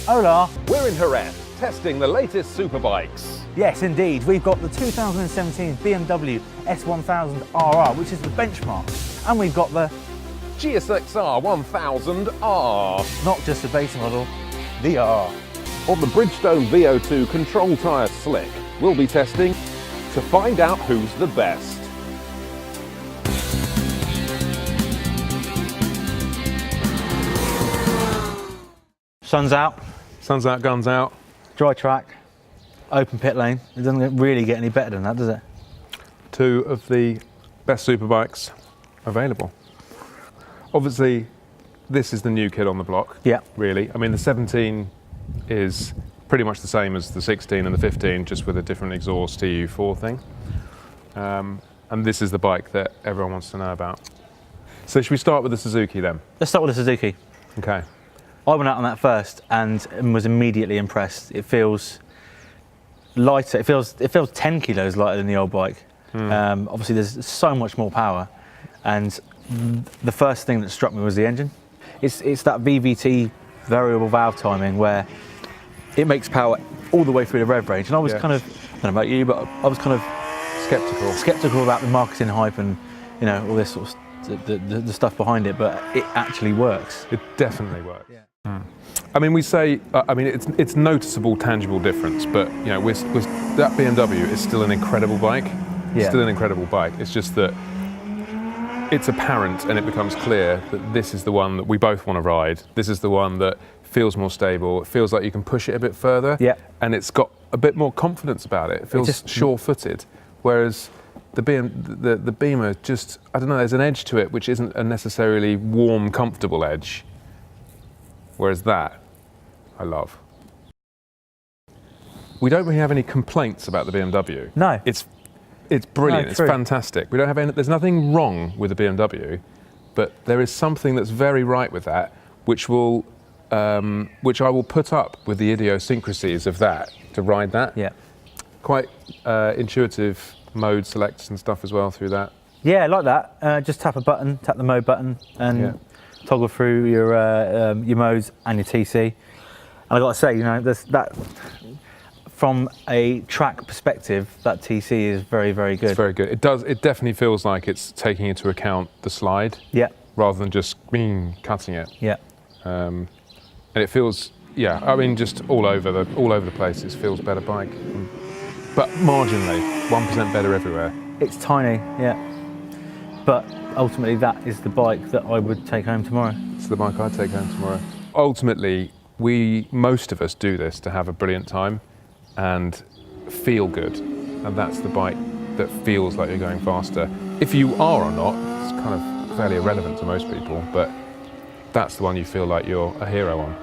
Hola! We're in Jerez, testing the latest superbikes. Yes, indeed. We've got the 2017 BMW S1000RR, which is the benchmark. And we've got the GSX-R1000R. not just the base model, the R. On the Bridgestone VO2 control tyre slick, we'll be testing to find out who's the best. Sun's out, Sun's out, guns out. dry track, open pit lane. It doesn't really get any better than that, does it? Two of the best superbikes available. Obviously, this is the new kid on the block. Yeah. Really. I mean, the 17 is pretty much the same as the 16 and the 15, just with a different exhaust TU4 thing. And this is the bike that everyone wants to know about. So should we start with the Suzuki then? Let's start with the Suzuki. Okay. I went out on that first and was immediately impressed. It feels lighter. It feels 10 kilos lighter than the old bike. Obviously, there's so much more power, and the first thing that struck me was the engine. It's that VVT variable valve timing where it makes power all the way through the rev range. And I was kind of, I don't know about you, but I was kind of skeptical about the marketing hype and all this sort of the stuff behind it, but it actually works. It definitely works. Yeah. I mean, we say, it's noticeable, tangible difference, but that BMW is still an incredible bike. Yeah. Still an incredible bike. It's just that it's apparent and it becomes clear that this is the one that we both want to ride. This is the one that feels more stable. It feels like you can push it a bit further. Yeah. And it's got a bit more confidence about it. It feels just sure-footed. Whereas the Beamer just, I don't know, there's an edge to it which isn't a necessarily warm, comfortable edge. Whereas that, I love. We don't really have any complaints about the BMW. No. It's brilliant, No, it's true. fantastic. We don't have there's nothing wrong with the BMW, but there is something that's very right with that, which I will put up with the idiosyncrasies of that, to ride that. Yeah. Quite intuitive mode selects and stuff as well through that. Yeah, I like that. Just tap the mode button, and toggle through your modes and your TC. And I got to say, there's that. From a track perspective, that TC is very, very good. It's very good. It definitely feels like it's taking into account the slide. Yeah. Rather than just cutting it. Yeah. And it feels, I mean, just all over the place. It feels better bike, but marginally, 1% better everywhere. It's tiny, yeah. But ultimately, that is the bike that I would take home tomorrow. It's the bike I'd take home tomorrow. Ultimately, most of us do this to have a brilliant time and feel good, and that's the bike that feels like you're going faster. If you are or not, it's kind of fairly irrelevant to most people, but that's the one you feel like you're a hero on.